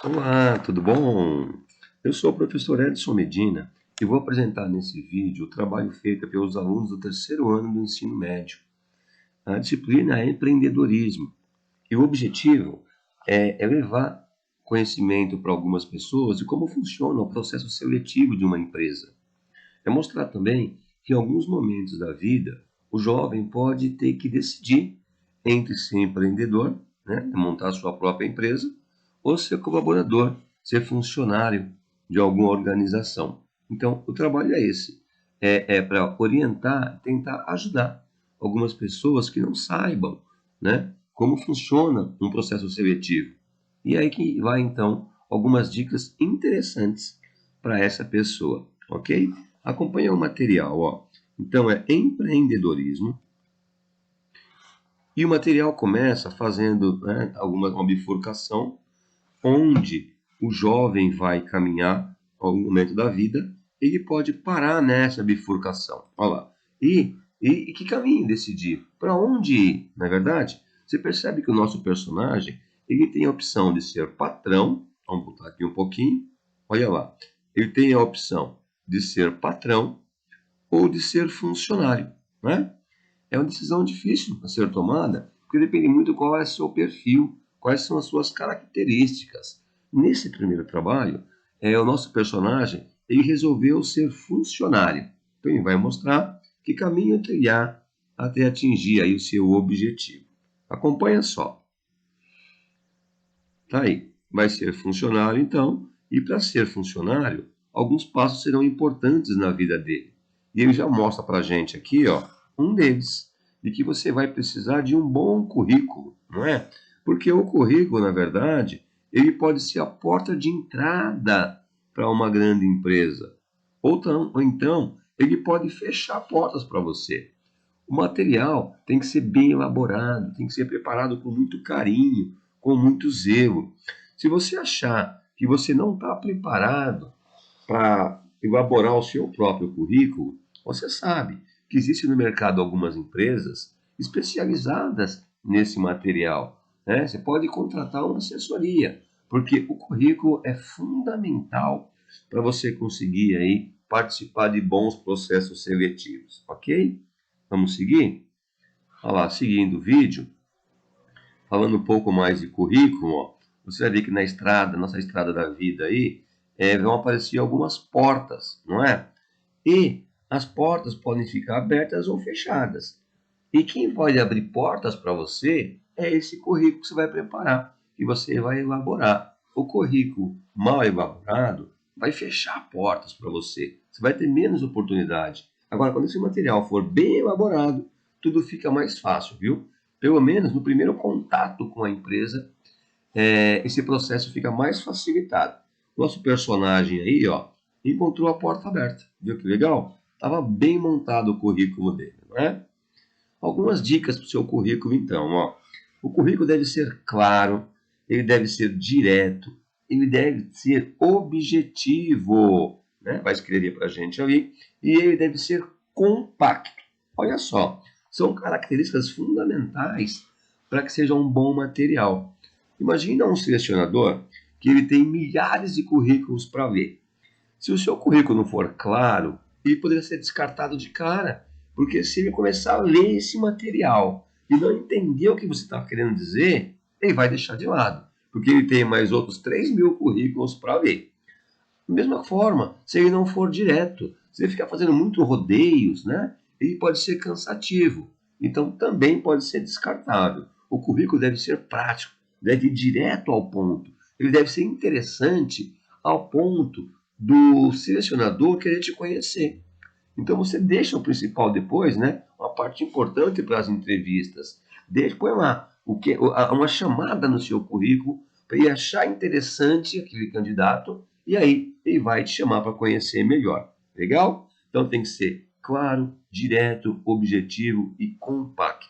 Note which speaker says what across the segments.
Speaker 1: Olá, tudo bom? Eu sou o professor Edson Medina e vou apresentar nesse vídeo o trabalho feito pelos alunos do terceiro ano do ensino médio. A disciplina é empreendedorismo e o objetivo é levar conhecimento para algumas pessoas de como funciona o processo seletivo de uma empresa. É mostrar também que em alguns momentos da vida o jovem pode ter que decidir entre ser empreendedor, né, montar sua própria empresa, ou ser colaborador, ser funcionário de alguma organização. Então, o trabalho é esse, é para orientar, tentar ajudar algumas pessoas que não saibam, né, como funciona um processo seletivo. E aí que vai então algumas dicas interessantes para essa pessoa, ok? Acompanha o material, ó. Então é empreendedorismo. E o material começa fazendo, né, uma bifurcação, onde o jovem vai caminhar ao momento da vida, ele pode parar nessa bifurcação. Olha lá. E que caminho decidir? Para onde ir? Na verdade, você percebe que o nosso personagem ele tem a opção de ser patrão. Vamos voltar aqui um pouquinho. Olha lá. Ele tem a opção de ser patrão ou de ser funcionário, né? É uma decisão difícil a ser tomada, porque depende muito qual é o seu perfil, quais são as suas características. Nesse primeiro trabalho, o nosso personagem ele resolveu ser funcionário. Então ele vai mostrar que caminho trilhar até atingir aí o seu objetivo. Acompanha só. Tá aí. Vai ser funcionário então, e para ser funcionário, alguns passos serão importantes na vida dele. E ele já mostra para a gente aqui, ó, um deles, de que você vai precisar de um bom currículo, não é? Porque o currículo, na verdade, ele pode ser a porta de entrada para uma grande empresa. Ou então, ele pode fechar portas para você. O material tem que ser bem elaborado, tem que ser preparado com muito carinho, com muito zelo. Se você achar que você não está preparado para elaborar o seu próprio currículo, você sabe que existe no mercado algumas empresas especializadas nesse material, né? Você pode contratar uma assessoria, porque o currículo é fundamental para você conseguir aí participar de bons processos seletivos, ok? Vamos seguir? Olha lá, seguindo o vídeo, falando um pouco mais de currículo, ó, você vai ver que na estrada, nossa estrada da vida aí, vão aparecer algumas portas, não é? E as portas podem ficar abertas ou fechadas. E quem pode abrir portas para você é esse currículo que você vai preparar, que você vai elaborar. O currículo mal elaborado vai fechar portas para você. Você vai ter menos oportunidade. Agora, quando esse material for bem elaborado, tudo fica mais fácil, viu? Pelo menos no primeiro contato com a empresa, esse processo fica mais facilitado. Nosso personagem aí, ó, encontrou a porta aberta. Viu que legal? Estava bem montado o currículo dele, não é? Algumas dicas para o seu currículo, então. Ó. O currículo deve ser claro, ele deve ser direto, ele deve ser objetivo, né? Vai escrever para a gente ali, e ele deve ser compacto. Olha só, são características fundamentais para que seja um bom material. Imagina um selecionador que ele tem milhares de currículos para ler. Se o seu currículo não for claro, ele poderia ser descartado de cara, porque se ele começar a ler esse material e não entender o que você está querendo dizer, ele vai deixar de lado, porque ele tem mais outros 3.000 currículos para ler. Da mesma forma, se ele não for direto, se ele ficar fazendo muito rodeios, né, ele pode ser cansativo. Então também pode ser descartável. O currículo deve ser prático, deve ir direto ao ponto. Ele deve ser interessante ao ponto do selecionador querer te conhecer. Então você deixa o principal depois, né? Uma parte importante para as entrevistas. Põe lá uma chamada no seu currículo para ele achar interessante aquele candidato e aí ele vai te chamar para conhecer melhor. Legal? Então tem que ser claro, direto, objetivo e compacto.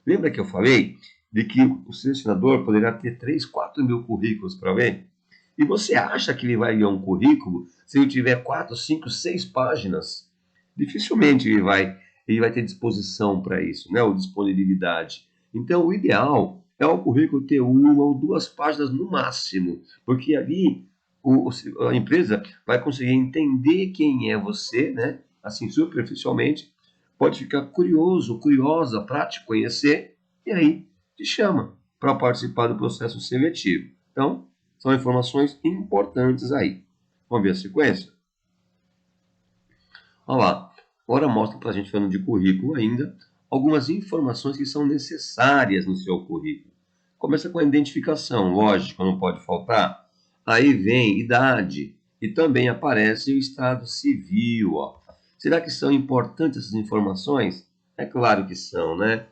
Speaker 1: Lembra que eu falei de que o selecionador poderá ter 3, 4.000 currículos para ler? E você acha que ele vai ler um currículo se ele tiver 4, 5, 6 páginas? Dificilmente ele vai ter disposição para isso, né? Ou disponibilidade. Então, o ideal é o currículo ter uma ou duas páginas no máximo, porque ali a empresa vai conseguir entender quem é você, né? Assim, superficialmente, pode ficar curioso, curiosa para te conhecer, e aí te chama para participar do processo seletivo. Então, são informações importantes aí. Vamos ver a sequência? Olha lá, agora mostra para a gente, falando de currículo ainda, algumas informações que são necessárias no seu currículo. Começa com a identificação, lógico, não pode faltar. Aí vem idade e também aparece o estado civil. Ó. Será que são importantes essas informações? É claro que são, né?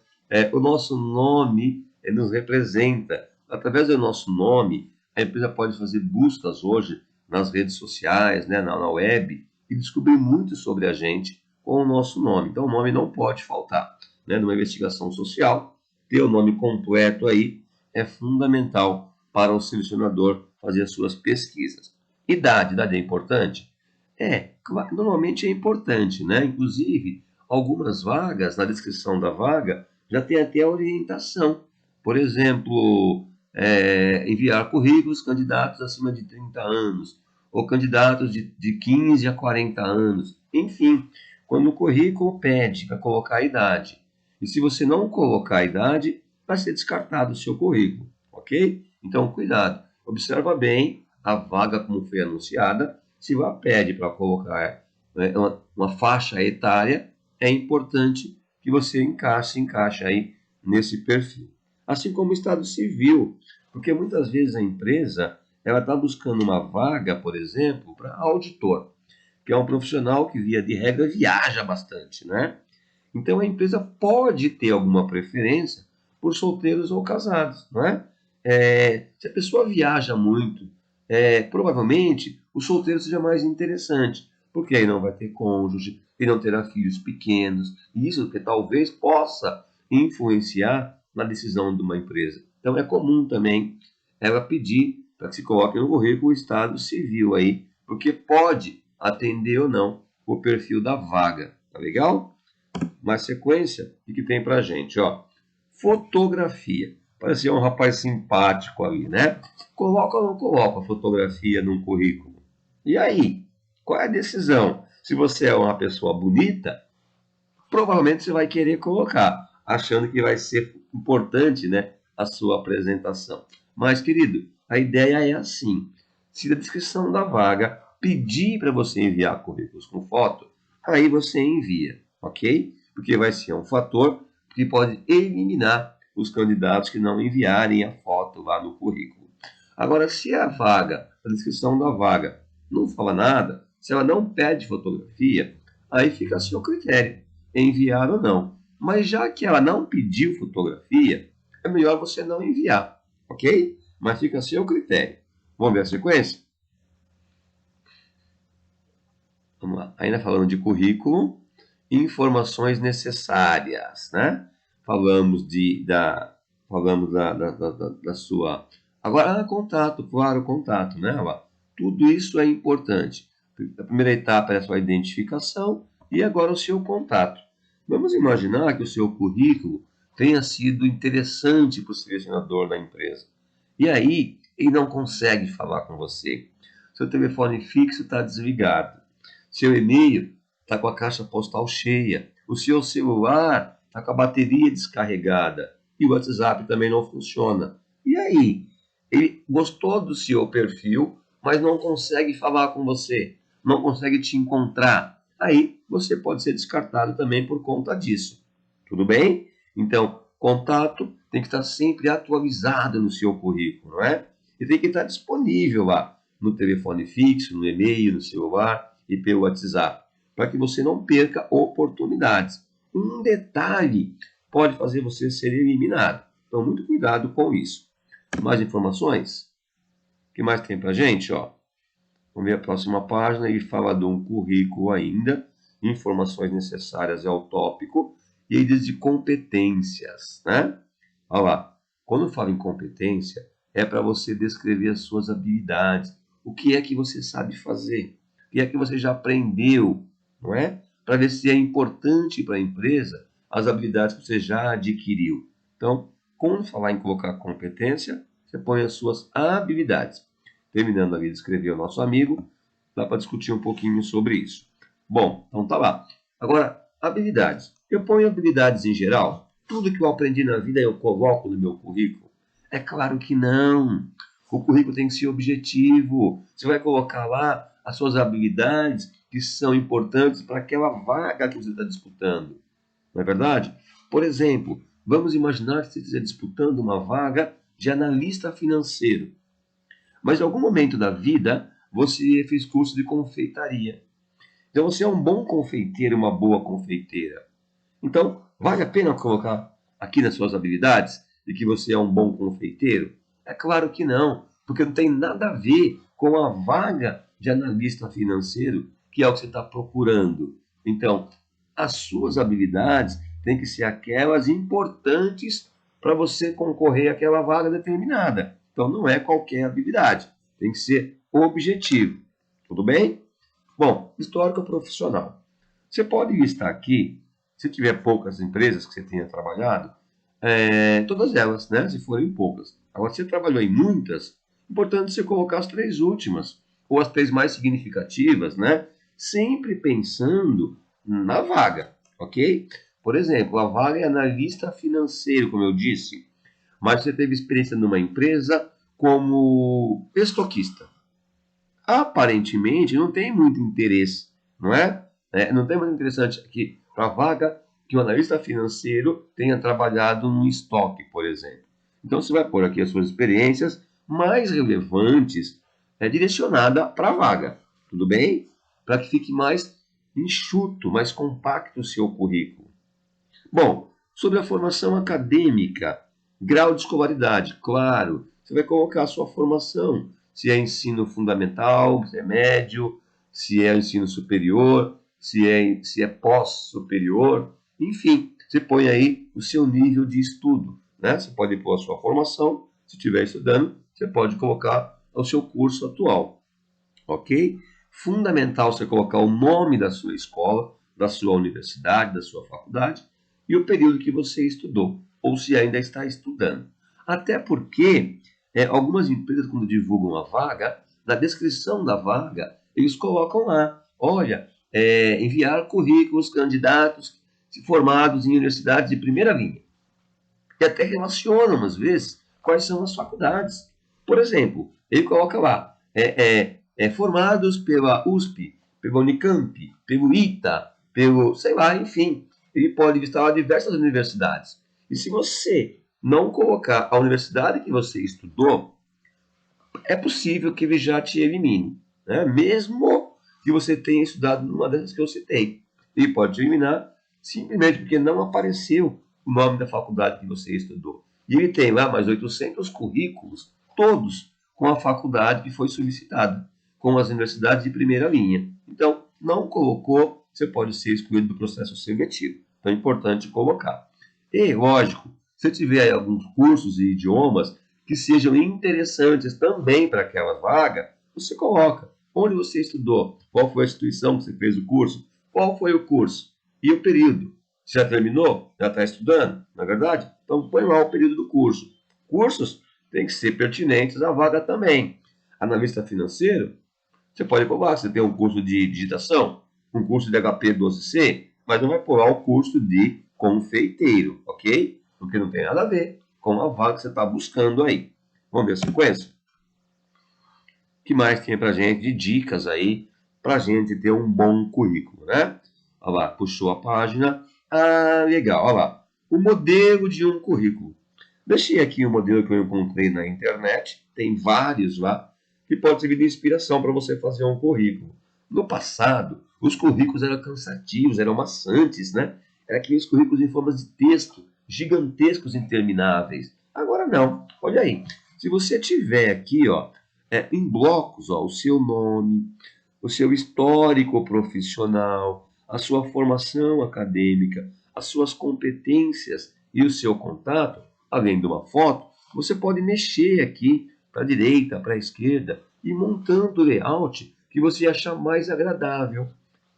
Speaker 1: O nosso nome nos representa. Através do nosso nome, a empresa pode fazer buscas hoje nas redes sociais, né, na web, e descobrir muito sobre a gente com o nosso nome. Então, o nome não pode faltar. Né? Numa investigação social, ter o nome completo aí é fundamental para o selecionador fazer as suas pesquisas. Idade é importante? Normalmente é importante, né? Inclusive, algumas vagas, na descrição da vaga, já tem até a orientação. Por exemplo, enviar currículos candidatos acima de 30 anos, ou candidatos de 15 a 40 anos. Enfim, quando o currículo pede para colocar a idade, e se você não colocar a idade, vai ser descartado o seu currículo, ok? Então, cuidado. Observa bem a vaga como foi anunciada. Se ela pede para colocar, né, uma faixa etária, é importante que você encaixe aí nesse perfil. Assim como o estado civil, porque muitas vezes a empresa ela está buscando uma vaga, por exemplo, para auditor, que é um profissional que, via de regra, viaja bastante, né? Então a empresa pode ter alguma preferência por solteiros ou casados, não é? Se a pessoa viaja muito, provavelmente o solteiro seja mais interessante, porque aí não vai ter cônjuge, e não terá filhos pequenos, e isso que talvez possa influenciar na decisão de uma empresa. Então é comum também ela pedir para que se coloque no currículo o estado civil aí, porque pode atender ou não o perfil da vaga, tá legal? Mais sequência, o que tem pra gente, ó? Fotografia. Parecia um rapaz simpático ali, né? Coloca ou não coloca a fotografia num currículo? E aí? Qual é a decisão? Se você é uma pessoa bonita, provavelmente você vai querer colocar, achando que vai ser importante, né, a sua apresentação. Mas, querido, a ideia é assim. Se a descrição da vaga pedir para você enviar currículos com foto, aí você envia, ok? Porque vai ser um fator que pode eliminar os candidatos que não enviarem a foto lá no currículo. Agora, se a vaga, a descrição da vaga, não fala nada, se ela não pede fotografia, aí fica a seu critério enviar ou não. Mas já que ela não pediu fotografia, é melhor você não enviar, ok? Mas fica a seu critério. Vamos ver a sequência? Vamos lá. Ainda falando de currículo, informações necessárias, né? Falamos da sua. Agora, contato, claro, contato, né? Tudo isso é importante. A primeira etapa é a sua identificação e agora o seu contato. Vamos imaginar que o seu currículo tenha sido interessante para o selecionador da empresa. E aí, ele não consegue falar com você. Seu telefone fixo está desligado. Seu e-mail está com a caixa postal cheia. O seu celular está com a bateria descarregada. E o WhatsApp também não funciona. E aí? Ele gostou do seu perfil, mas não consegue falar com você. Não consegue te encontrar. Aí você pode ser descartado também por conta disso. Tudo bem? Então, contato tem que estar sempre atualizado no seu currículo, não é? E tem que estar disponível lá no telefone fixo, no e-mail, no celular e pelo WhatsApp, para que você não perca oportunidades. Um detalhe pode fazer você ser eliminado. Então, muito cuidado com isso. Mais informações? O que mais tem para gente? Ó? Vamos ver a próxima página e fala de um currículo ainda. Informações necessárias é o tópico. E aí diz de competências, né? Olha lá. Quando fala em competência, é para você descrever as suas habilidades. O que é que você sabe fazer? O que é que você já aprendeu? Não é? Para ver se é importante para a empresa as habilidades que você já adquiriu. Então, Quando falar em colocar competência, você põe as suas habilidades. Terminando ali de escrever o nosso amigo, dá para discutir um pouquinho sobre isso. Bom, então tá lá. Agora, habilidades. Eu ponho habilidades em geral. Tudo que eu aprendi na vida eu coloco no meu currículo? É claro que não. O currículo tem que ser objetivo. Você vai colocar lá as suas habilidades que são importantes para aquela vaga que você está disputando. Não é verdade? Por exemplo, vamos imaginar que você esteja disputando uma vaga de analista financeiro. Mas em algum momento da vida você fez curso de confeitaria. Então você é um bom confeiteiro, uma boa confeiteira. Então, vale a pena colocar aqui nas suas habilidades de que você é um bom confeiteiro? É claro que não, porque não tem nada a ver com a vaga de analista financeiro, que é o que você está procurando. Então, as suas habilidades têm que ser aquelas importantes para você concorrer àquela vaga determinada. Então, não é qualquer habilidade, tem que ser objetivo. Tudo bem? Bom, histórico profissional. Você pode listar aqui, se tiver poucas empresas que você tenha trabalhado, todas elas, né? Se forem poucas. Agora, se você trabalhou em muitas, importante você colocar as 3 últimas, ou as 3 mais significativas, né? Sempre pensando na vaga, ok? Por exemplo, a vaga é analista financeiro, como eu disse, mas você teve experiência numa empresa como estoquista. Aparentemente não tem muito interesse, não é? Não tem muito interessante aqui para a vaga que o analista financeiro tenha trabalhado no estoque, por exemplo. Então você vai pôr aqui as suas experiências mais relevantes, direcionada para a vaga, tudo bem? Para que fique mais enxuto, mais compacto o seu currículo. Bom, sobre a formação acadêmica, grau de escolaridade, claro, você vai colocar a sua formação, se é ensino fundamental, se é médio, se é ensino superior, se é pós-superior, enfim, você põe aí o seu nível de estudo, né? Você pode pôr a sua formação, se estiver estudando, você pode colocar o seu curso atual, ok? Fundamental você colocar o nome da sua escola, da sua universidade, da sua faculdade e o período que você estudou, ou se ainda está estudando. Até porque algumas empresas, quando divulgam a vaga, na descrição da vaga, eles colocam lá, olha, enviar currículos candidatos formados em universidades de primeira linha. E até relacionam, às vezes, quais são as faculdades. Por exemplo, ele coloca lá, formados pela USP, pela Unicamp, pelo ITA, pelo, sei lá, enfim. Ele pode listar lá diversas universidades. E se você não colocar a universidade que você estudou, é possível que ele já te elimine, né? Mesmo que você tenha estudado numa dessas que eu citei. Ele pode te eliminar simplesmente porque não apareceu o nome da faculdade que você estudou. E ele tem lá mais 800 currículos, todos com a faculdade que foi solicitada, com as universidades de primeira linha. Então, não colocou, você pode ser excluído do processo seletivo. Então, é importante colocar. E, lógico, se tiver aí alguns cursos e idiomas que sejam interessantes também para aquela vaga, você coloca onde você estudou, qual foi a instituição que você fez o curso, qual foi o curso e o período. Já terminou? Já está estudando? Não é verdade? Então põe lá o período do curso. Cursos têm que ser pertinentes à vaga também. Analista financeiro, você pode colocar, você tem um curso de digitação, um curso de HP 12C, mas não vai pôr lá o curso de confeiteiro, ok? Porque não tem nada a ver com a vaga que você está buscando aí. Vamos ver a sequência? O que mais tem para gente de dicas aí para gente ter um bom currículo, né? Olha lá, puxou a página. Ah, legal, olha lá. O modelo de um currículo. Deixei aqui o modelo que eu encontrei na internet. Tem vários lá que pode servir de inspiração para você fazer um currículo. No passado, os currículos eram cansativos, eram maçantes, né? Eram aqueles currículos em formas de texto, gigantescos, intermináveis. Agora não. Olha aí. Se você tiver aqui, ó, em blocos, ó, o seu nome, o seu histórico profissional, a sua formação acadêmica, as suas competências e o seu contato, além de uma foto, você pode mexer aqui para a direita, para a esquerda e montando o layout que você achar mais agradável.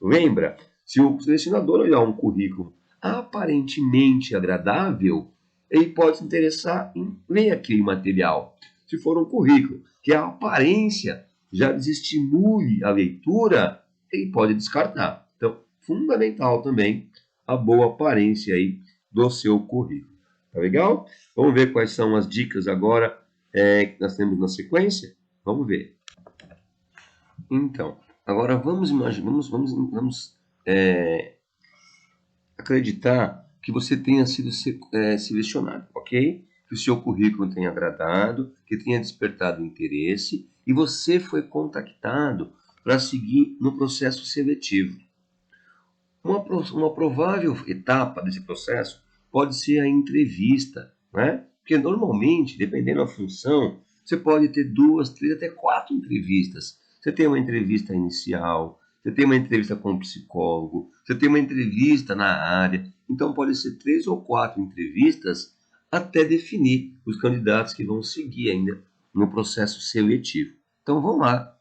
Speaker 1: Lembra, se o selecionador olhar um currículo aparentemente agradável, ele pode se interessar em ler aquele material. Se for um currículo que a aparência já desestimule a leitura, ele pode descartar. Então, fundamental também a boa aparência aí do seu currículo. Tá legal? Vamos ver quais são as dicas agora que nós temos na sequência? Vamos ver. Então, agora vamos imaginar, vamos acreditar que você tenha sido selecionado, ok? Que o seu currículo tenha agradado, que tenha despertado interesse e você foi contactado para seguir no processo seletivo. Uma provável etapa desse processo pode ser a entrevista, né? Porque normalmente, dependendo da função, você pode ter 2, 3, até 4 entrevistas. Você tem uma entrevista inicial, você tem uma entrevista com um psicólogo, você tem uma entrevista na área. Então, pode ser 3 ou 4 entrevistas até definir os candidatos que vão seguir ainda no processo seletivo. Então, vamos lá.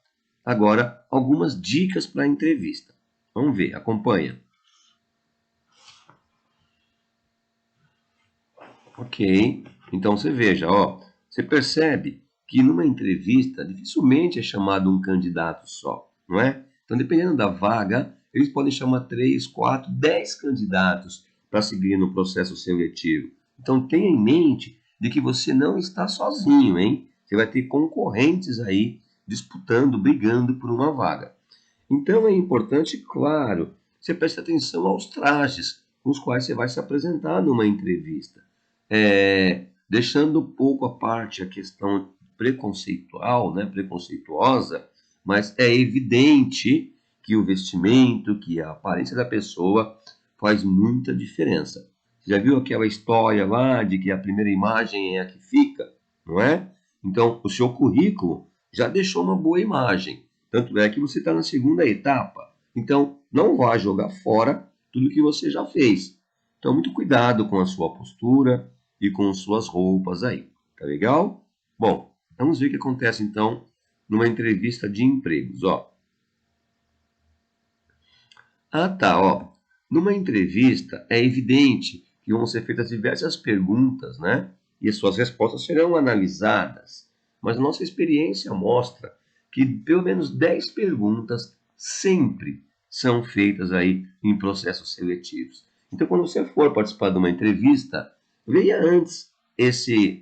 Speaker 1: Agora, algumas dicas para a entrevista. Vamos ver, acompanha. Ok, então você veja, ó, você percebe que numa entrevista dificilmente é chamado um candidato só, não é? Então, dependendo da vaga, eles podem chamar 3, 4, 10 candidatos para seguir no processo seletivo. Então, tenha em mente de que você não está sozinho, hein? Você vai ter concorrentes aí disputando, brigando por uma vaga. Então, é importante, claro, você preste atenção aos trajes com os quais você vai se apresentar numa entrevista. Deixando um pouco à parte a questão preconceitual, né, preconceituosa, mas é evidente que o vestimento, que a aparência da pessoa faz muita diferença. Já viu aquela história lá de que a primeira imagem é a que fica, não é? Então, o seu currículo já deixou uma boa imagem. Tanto é que você está na segunda etapa. Então, não vá jogar fora tudo que você já fez. Então, muito cuidado com a sua postura e com suas roupas aí. Tá legal? Bom, vamos ver o que acontece então numa entrevista de empregos, ó. Ah, tá, ó. Numa entrevista é evidente que vão ser feitas diversas perguntas, né? E as suas respostas serão analisadas. Mas a nossa experiência mostra que pelo menos 10 perguntas sempre são feitas aí em processos seletivos. Então, quando você for participar de uma entrevista, veja antes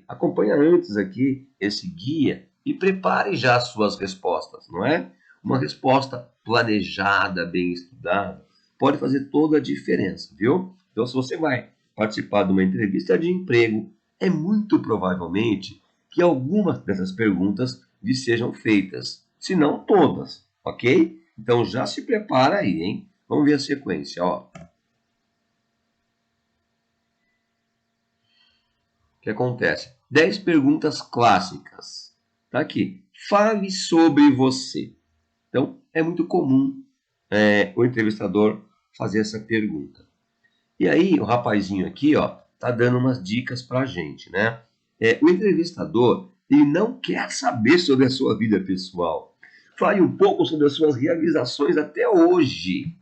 Speaker 1: acompanha antes aqui esse guia e prepare já as suas respostas, não é? Uma resposta planejada, bem estudada, pode fazer toda a diferença, viu? Então, se você vai participar de uma entrevista de emprego, é muito provavelmente que algumas dessas perguntas lhe sejam feitas, se não todas, ok? Então, já se prepara aí, hein? Vamos ver a sequência, ó. O que acontece? 10 perguntas clássicas. Tá aqui. Fale sobre você. Então, é muito comum o entrevistador fazer essa pergunta. E aí, o rapazinho aqui, ó, tá dando umas dicas pra gente, né? O entrevistador, ele não quer saber sobre a sua vida pessoal. Fale um pouco sobre as suas realizações até hoje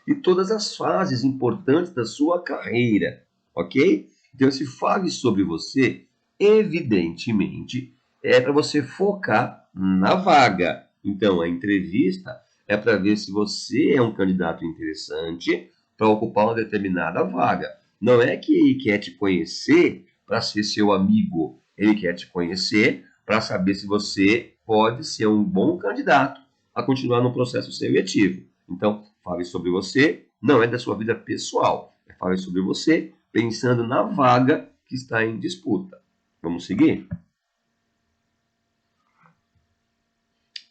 Speaker 1: e todas as fases importantes da sua carreira, ok? Então, se fale sobre você, evidentemente, é para você focar na vaga. Então, a entrevista é para ver se você é um candidato interessante para ocupar uma determinada vaga. Não é que ele quer te conhecer para ser seu amigo, ele quer te conhecer para saber se você pode ser um bom candidato a continuar no processo seletivo. Então, fale sobre você, não é da sua vida pessoal, fale sobre você pensando na vaga que está em disputa. Vamos seguir?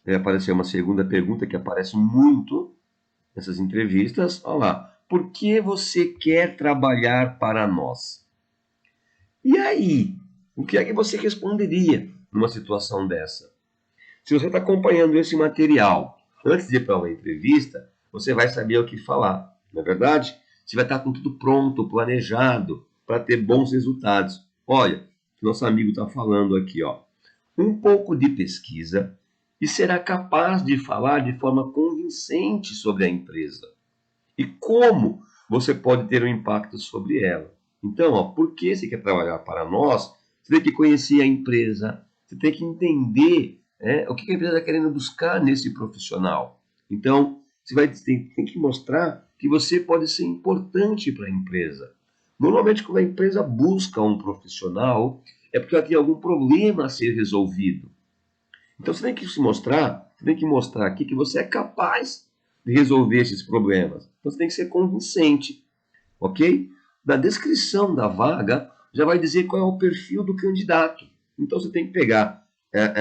Speaker 1: Vai aparecer uma segunda pergunta que aparece muito nessas entrevistas. Olha lá. Por que você quer trabalhar para nós? E aí? O que é que você responderia numa situação dessa? Se você está acompanhando esse material antes de ir para uma entrevista, você vai saber o que falar, não é verdade? Você vai estar com tudo pronto, planejado, para ter bons resultados. Olha, o nosso amigo está falando aqui, ó. Um pouco de pesquisa e será capaz de falar de forma convincente sobre a empresa e como você pode ter um impacto sobre ela. Então, ó, por que você quer trabalhar para nós? Você tem que conhecer a empresa, você tem que entender o que a empresa está querendo buscar nesse profissional. Então, tem que mostrar que você pode ser importante para a empresa. Normalmente, quando a empresa busca um profissional, é porque ela tem algum problema a ser resolvido. Então, você tem que mostrar aqui que você é capaz de resolver esses problemas. Então, você tem que ser convincente, ok? Na descrição da vaga, já vai dizer qual é o perfil do candidato. Então, você tem que pegar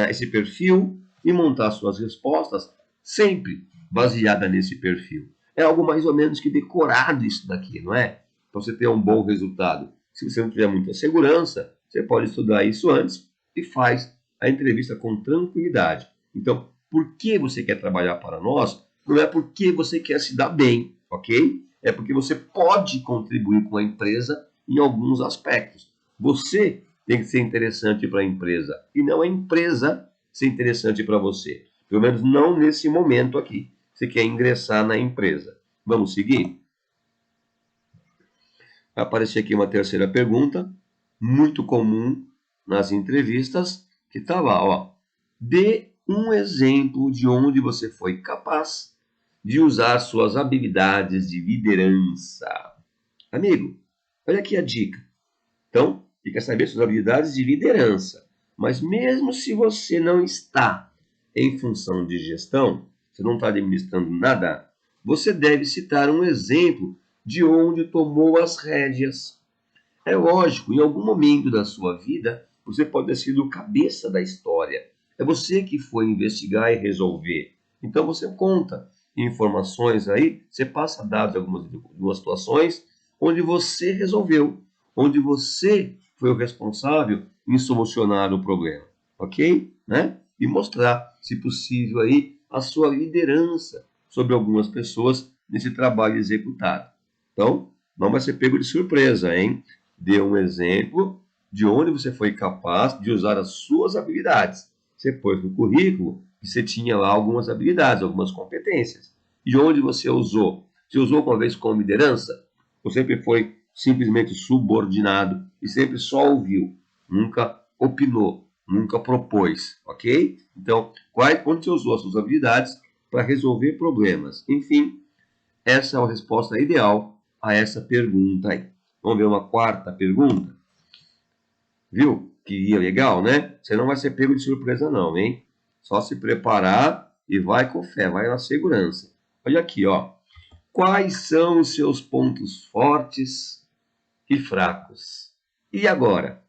Speaker 1: esse perfil e montar suas respostas sempre baseada nesse perfil. É algo mais ou menos que decorado isso daqui, não é? Para você ter um bom resultado. Se você não tiver muita segurança, você pode estudar isso antes e faz a entrevista com tranquilidade. Então, por que você quer trabalhar para nós? Não é porque você quer se dar bem, ok? É porque você pode contribuir com a empresa em alguns aspectos. Você tem que ser interessante para a empresa e não a empresa ser interessante para você. Pelo menos não nesse momento aqui. Você quer ingressar na empresa. Vamos seguir? Vai aparecer aqui uma terceira pergunta, muito comum nas entrevistas, que está lá, ó. Dê um exemplo de onde você foi capaz de usar suas habilidades de liderança. Amigo, olha aqui a dica. Então, fica saber suas habilidades de liderança. Mas mesmo se você não está em função de gestão, você não está administrando nada, você deve citar um exemplo de onde tomou as rédeas. É lógico, em algum momento da sua vida, você pode ter sido o cabeça da história. É você que foi investigar e resolver. Então você conta informações aí, você passa dados de algumas situações onde você resolveu, onde você foi o responsável em solucionar o problema, ok? Né? E mostrar, se possível, aí a sua liderança sobre algumas pessoas nesse trabalho executado. Então, não vai ser pego de surpresa, hein? Dê um exemplo de onde você foi capaz de usar as suas habilidades. Você pôs no currículo que você tinha lá algumas habilidades, algumas competências. E onde você usou? Você usou alguma vez como liderança? Ou sempre foi simplesmente subordinado e sempre só ouviu, nunca opinou, nunca propôs, ok? Então, onde você usou as suas habilidades para resolver problemas? Enfim, essa é a resposta ideal a essa pergunta aí. Vamos ver uma quarta pergunta? Viu? Que legal, né? Você não vai ser pego de surpresa não, hein? Só se preparar e vai com fé, vai na segurança. Olha aqui, ó. Quais são os seus pontos fortes e fracos? E agora?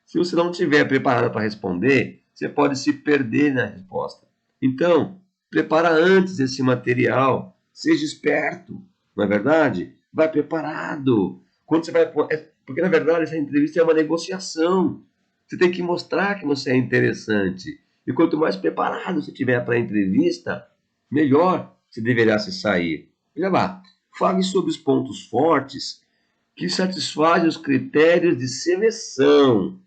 Speaker 1: Se você não estiver preparado para responder, você pode se perder na resposta. Então, prepara antes esse material. Seja esperto, não é verdade? Vai preparado. Quando você vai, porque na verdade essa entrevista é uma negociação. Você tem que mostrar que você é interessante. E quanto mais preparado você tiver para a entrevista, melhor você deverá se sair. Veja lá, fale sobre os pontos fortes que satisfazem os critérios de seleção.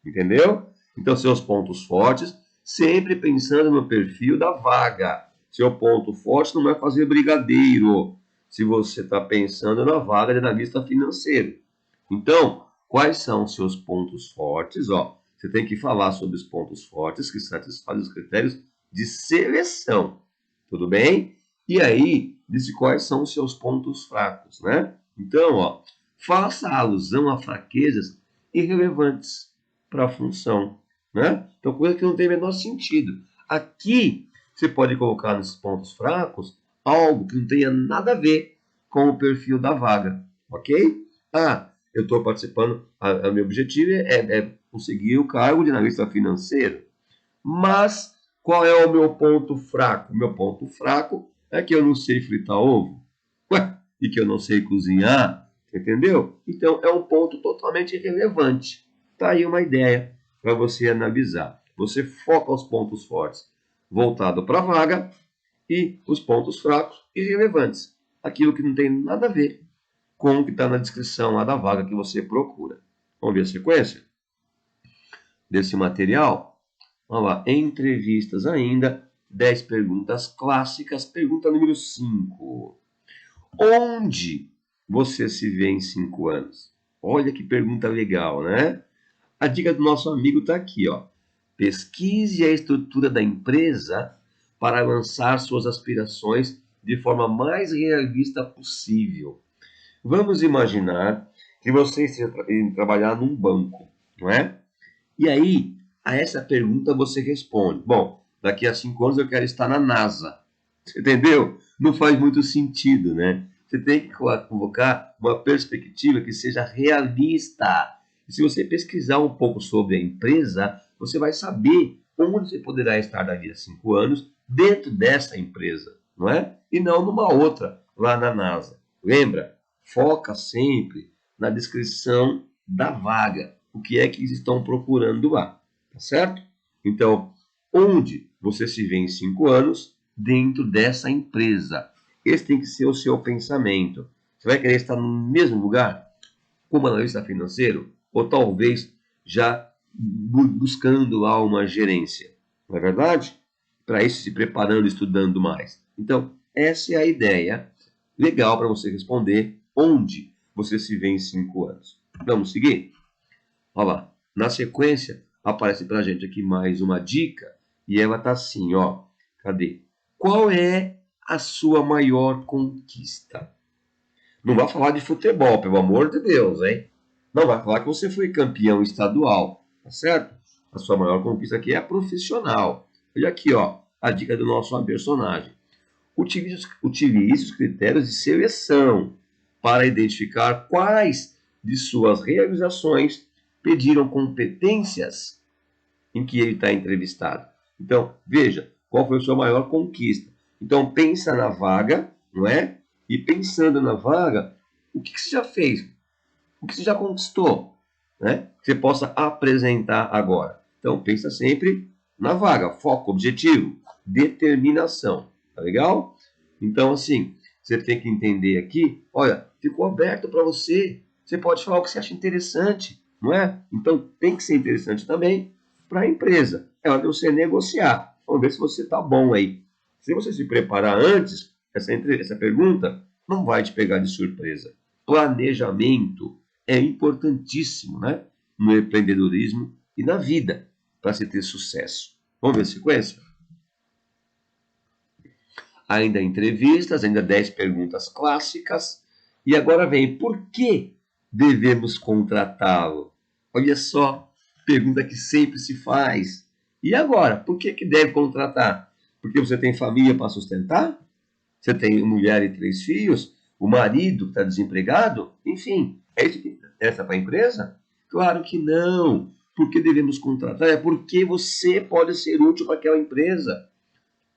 Speaker 1: Entendeu? Então, seus pontos fortes, sempre pensando no perfil da vaga. Seu ponto forte não é fazer brigadeiro, se você está pensando na vaga de analista financeiro. Então, quais são os seus pontos fortes? Ó, você tem que falar sobre os pontos fortes que satisfazem os critérios de seleção. Tudo bem? E aí, disse quais são os seus pontos fracos, né? Então, ó, faça alusão a fraquezas irrelevantes para a função, né? Então, coisa que não tem o menor sentido. Aqui, você pode colocar nos pontos fracos algo que não tenha nada a ver com o perfil da vaga, ok? Ah, eu estou participando, meu objetivo é conseguir o cargo de analista financeiro, mas qual é o meu ponto fraco? Meu ponto fraco é que eu não sei fritar ovo, ué, e que eu não sei cozinhar, entendeu? Então, é um ponto totalmente irrelevante. Tá aí uma ideia para você analisar. Você foca os pontos fortes voltado para a vaga e os pontos fracos irrelevantes. Aquilo que não tem nada a ver com o que está na descrição lá da vaga que você procura. Vamos ver a sequência desse material? Vamos lá, entrevistas ainda, 10 perguntas clássicas. Pergunta número 5. Onde você se vê em 5 anos? Olha que pergunta legal, né? A dica do nosso amigo está aqui, ó. Pesquise a estrutura da empresa para lançar suas aspirações de forma mais realista possível. Vamos imaginar que você esteja indo trabalhar num banco, não é? E aí, a essa pergunta você responde: bom, daqui a 5 anos eu quero estar na NASA. Você entendeu? Não faz muito sentido, né? Você tem que convocar uma perspectiva que seja realista. E se você pesquisar um pouco sobre a empresa, você vai saber onde você poderá estar daqui a 5 anos dentro dessa empresa, não é? E não numa outra, lá na NASA. Lembra? Foca sempre na descrição da vaga. O que é que eles estão procurando lá, tá certo? Então, onde você se vê em 5 anos dentro dessa empresa? Esse tem que ser o seu pensamento. Você vai querer estar no mesmo lugar como analista financeiro? Ou talvez já buscando lá uma gerência? Não é verdade? Para isso, se preparando, estudando mais. Então, essa é a ideia legal para você responder onde você se vê em 5 anos. Vamos seguir? Olha lá. Na sequência, aparece para a gente aqui mais uma dica. E ela tá assim, ó. Cadê? Qual é a sua maior conquista? Não vai falar de futebol, pelo amor de Deus, hein? Não vai falar que você foi campeão estadual, tá certo? A sua maior conquista aqui é profissional. Olha aqui, ó, a dica do nosso personagem. Utilize os critérios de seleção para identificar quais de suas realizações pediram competências em que ele está entrevistado. Então, veja, qual foi a sua maior conquista. Então, pensa na vaga, não é? E pensando na vaga, o que você já fez? O que você já conquistou? Né? Que você possa apresentar agora. Então, pensa sempre na vaga. Foco, objetivo, determinação. Tá legal? Então, assim, você tem que entender aqui, olha, ficou aberto para você. Você pode falar o que você acha interessante, não é? Então, tem que ser interessante também para a empresa. É hora de você negociar. Vamos ver se você está bom aí. Se você se preparar antes, essa pergunta não vai te pegar de surpresa. Planejamento é importantíssimo, né? No empreendedorismo e na vida para se ter sucesso. Vamos ver a sequência? Ainda entrevistas, ainda 10 perguntas clássicas. E agora vem, por que devemos contratá-lo? Olha só, pergunta que sempre se faz. E agora, por que deve contratar? Porque você tem família para sustentar? Você tem mulher e 3 filhos? O marido que está desempregado? Enfim, é isso que interessa para a empresa? Claro que não. Por que devemos contratar? É porque você pode ser útil para aquela empresa.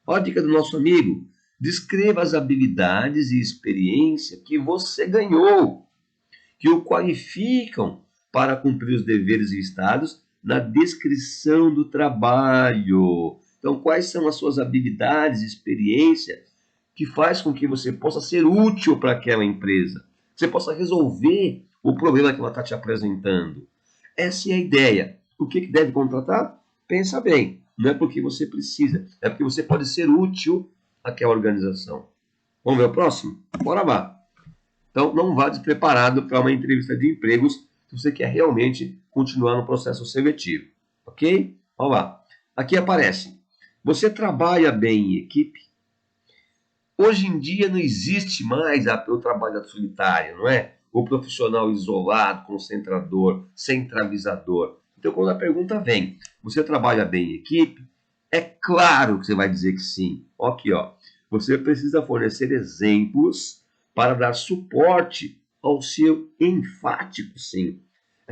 Speaker 1: Olha a dica do nosso amigo. Descreva as habilidades e experiência que você ganhou, que o qualificam para cumprir os deveres listados na descrição do trabalho. Então, quais são as suas habilidades e experiência que faz com que você possa ser útil para aquela empresa, que você possa resolver o problema que ela está te apresentando. Essa é a ideia. O que deve contratar? Pensa bem. Não é porque você precisa, é porque você pode ser útil àquela organização. Vamos ver o próximo? Bora lá. Então, não vá despreparado para uma entrevista de empregos se você quer realmente continuar no processo seletivo. Ok? Vamos lá. Aqui aparece. Você trabalha bem em equipe? Hoje em dia não existe mais o trabalho solitário, não é? O profissional isolado, concentrador, centralizador. Então, quando a pergunta vem, você trabalha bem em equipe? É claro que você vai dizer que sim. Aqui, ó. Você precisa fornecer exemplos para dar suporte ao seu enfático sim. A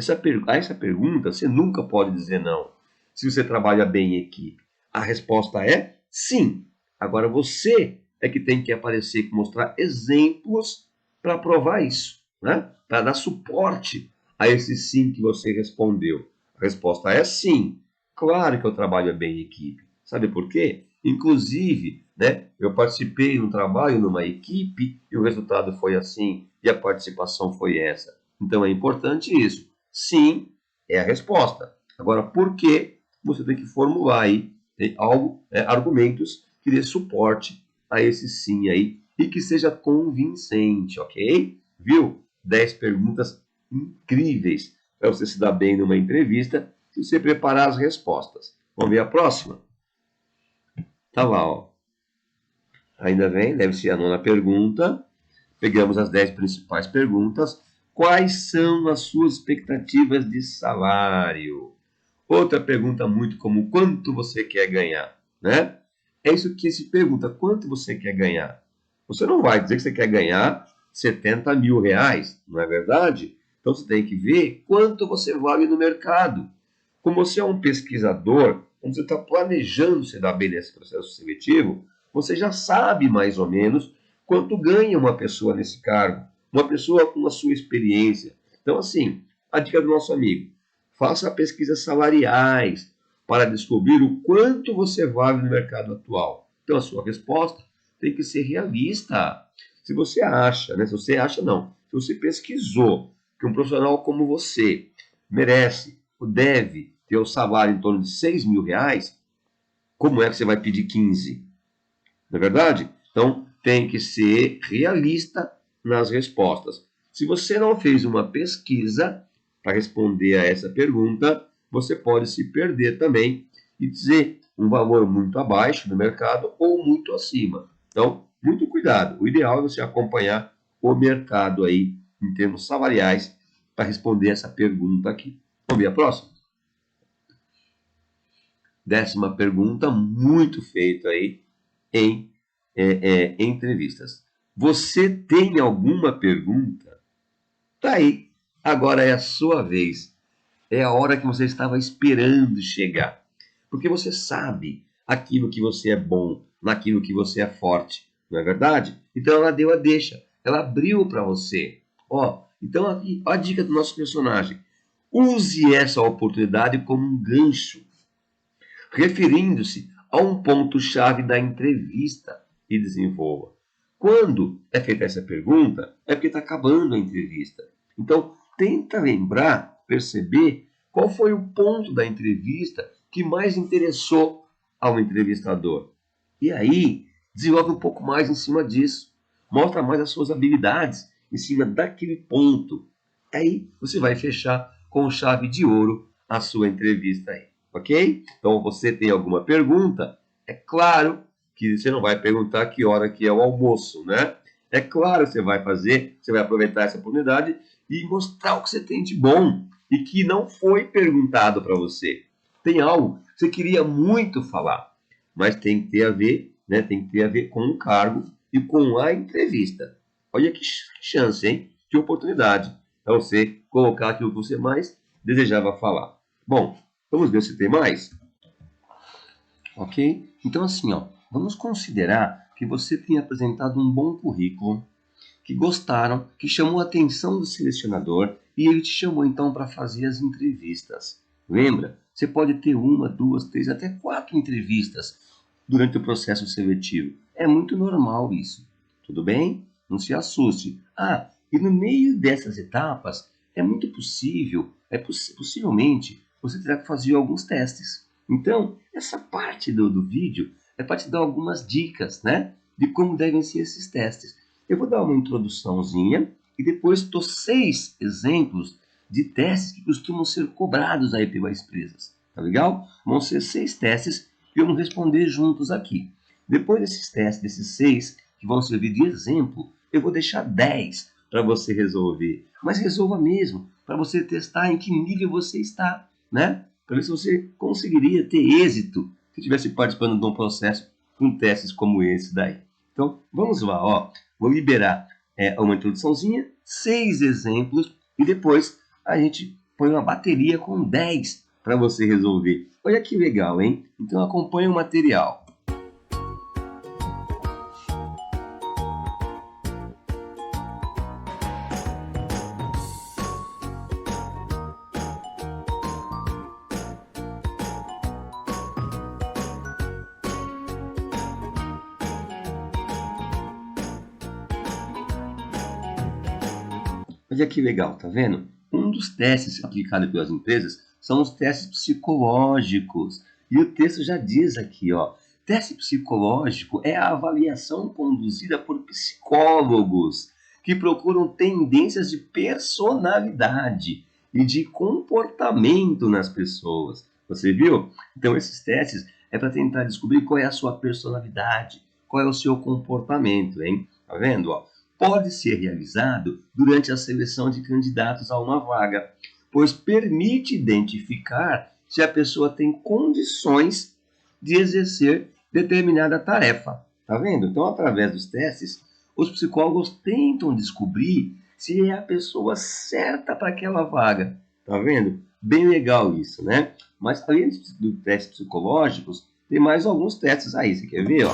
Speaker 1: essa pergunta, você nunca pode dizer não. Se você trabalha bem em equipe. A resposta é sim. Agora você é que tem que aparecer e mostrar exemplos para provar isso, né? Para dar suporte a esse sim que você respondeu. A resposta é sim. Claro que eu trabalho bem em equipe. Sabe por quê? Inclusive, né, eu participei de um trabalho numa equipe e o resultado foi assim e a participação foi essa. Então é importante isso. Sim é a resposta. Agora, por que você tem que formular aí algo, argumentos que dê suporte a esse sim aí e que seja convincente, ok? Viu? 10 perguntas incríveis para você se dar bem numa entrevista se você preparar as respostas. Vamos ver a próxima? Tá lá, ó. Ainda bem, deve ser a nona pergunta. Pegamos as 10 principais perguntas. Quais são as suas expectativas de salário? Outra pergunta muito comum, quanto você quer ganhar? Né? É isso que se pergunta, quanto você quer ganhar? Você não vai dizer que você quer ganhar 70 mil reais, não é verdade? Então você tem que ver quanto você vale no mercado. Como você é um pesquisador, quando você está planejando se dar bem nesse processo seletivo, você já sabe mais ou menos quanto ganha uma pessoa nesse cargo, uma pessoa com a sua experiência. Então, assim, a dica do nosso amigo, faça pesquisas salariais para descobrir o quanto você vale no mercado atual. Então, a sua resposta tem que ser realista. Se você acha, né? Se você acha não, se você pesquisou que um profissional como você merece ou deve ter o salário em torno de 6 mil reais, como é que você vai pedir 15? Não é verdade? Então, tem que ser realista nas respostas. Se você não fez uma pesquisa para responder a essa pergunta, você pode se perder também e dizer um valor muito abaixo do mercado ou muito acima. Então, muito cuidado. O ideal é você acompanhar o mercado aí em termos salariais para responder essa pergunta aqui. Vamos ver a próxima? 10ª pergunta, muito feita aí em entrevistas. Você tem alguma pergunta? Tá aí. Agora é a sua vez. É a hora que você estava esperando chegar. Porque você sabe aquilo que você é bom, naquilo que você é forte. Não é verdade? Então ela deu a deixa. Ela abriu para você. Ó, então aqui, ó a dica do nosso personagem. Use essa oportunidade como um gancho, referindo-se a um ponto-chave da entrevista e desenvolva. Quando é feita essa pergunta, é porque está acabando a entrevista. Então, tenta lembrar, perceber qual foi o ponto da entrevista que mais interessou ao entrevistador. E aí, desenvolve um pouco mais em cima disso. Mostra mais as suas habilidades em cima daquele ponto. Aí, você vai fechar com chave de ouro a sua entrevista aí. Ok? Então, você tem alguma pergunta? É claro que você não vai perguntar que hora que é o almoço, né? É claro que você vai fazer, você vai aproveitar essa oportunidade e mostrar o que você tem de bom e que não foi perguntado para você. Tem algo que você queria muito falar, mas tem que ter a ver, né? Tem que ter a ver com o cargo e com a entrevista. Olha que chance, hein? Que oportunidade para você colocar aquilo que você mais desejava falar. Bom, vamos ver se tem mais? Ok? Então, assim, ó, vamos considerar que você tem apresentado um bom currículo, que gostaram, que chamou a atenção do selecionador e ele te chamou então para fazer as entrevistas. Lembra? Você pode ter uma, duas, três, até 4 entrevistas durante o processo seletivo. É muito normal isso. Tudo bem? Não se assuste. Ah, e no meio dessas etapas, é muito possível, possivelmente, você terá que fazer alguns testes. Então, essa parte do vídeo é para te dar algumas dicas, né? De como devem ser esses testes. Eu vou dar uma introduçãozinha e depois dou 6 exemplos de testes que costumam ser cobrados aí pelas empresas. Tá legal? Vão ser 6 testes e vamos responder juntos aqui. Depois desses testes, desses 6 que vão servir de exemplo, eu vou deixar 10 para você resolver. Mas resolva mesmo, para você testar em que nível você está, né? Para ver se você conseguiria ter êxito se estivesse participando de um processo com testes como esse daí. Então, vamos lá, ó. Vou liberar uma introduçãozinha, 6 exemplos e depois a gente põe uma bateria com 10 para você resolver. Olha que legal, hein? Então acompanhe o material. Olha que legal, tá vendo? Um dos testes aplicados pelas empresas são os testes psicológicos. E o texto já diz aqui, ó, teste psicológico é a avaliação conduzida por psicólogos que procuram tendências de personalidade e de comportamento nas pessoas. Você viu? Então, esses testes é para tentar descobrir qual é a sua personalidade, qual é o seu comportamento, hein? Tá vendo? Ó, pode ser realizado durante a seleção de candidatos a uma vaga, pois permite identificar se a pessoa tem condições de exercer determinada tarefa. Tá vendo? Então, através dos testes, os psicólogos tentam descobrir se é a pessoa certa para aquela vaga. Tá vendo? Bem legal isso, né? Mas além dos testes psicológicos, tem mais alguns testes aí. Você quer ver, ó?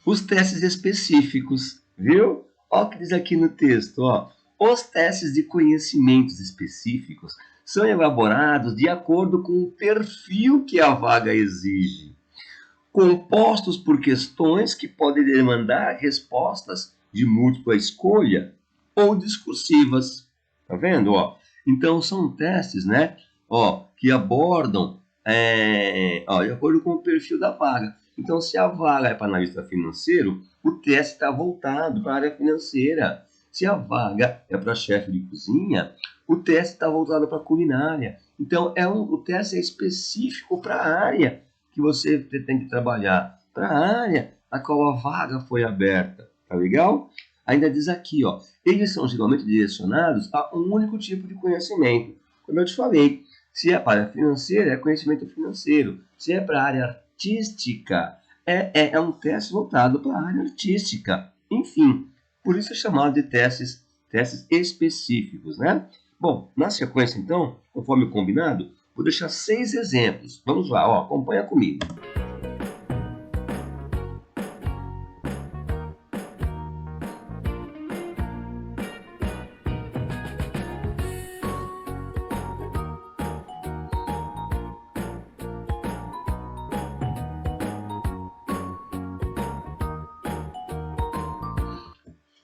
Speaker 1: Os testes específicos, viu? Olha o que diz aqui no texto, ó. Os testes de conhecimentos específicos são elaborados de acordo com o perfil que a vaga exige, compostos por questões que podem demandar respostas de múltipla escolha ou discursivas. Tá vendo? Ó? Então, são testes, né? Ó, que abordam de acordo com o perfil da vaga. Então, se a vaga é para analista financeiro, o teste está voltado para a área financeira. Se a vaga é para chefe de cozinha, o teste está voltado para a culinária. Então, o teste é específico para a área que você pretende trabalhar, para a área a qual a vaga foi aberta. Tá legal? Ainda diz aqui, ó, eles são geralmente direcionados a um único tipo de conhecimento. Como eu te falei, se é para a área financeira, é conhecimento financeiro. Se é para a área artística, é um teste voltado para a área artística. Enfim, por isso é chamado de testes específicos, né? Bom, na sequência, então, conforme combinado, vou deixar 6 exemplos. Vamos lá, ó, acompanha comigo.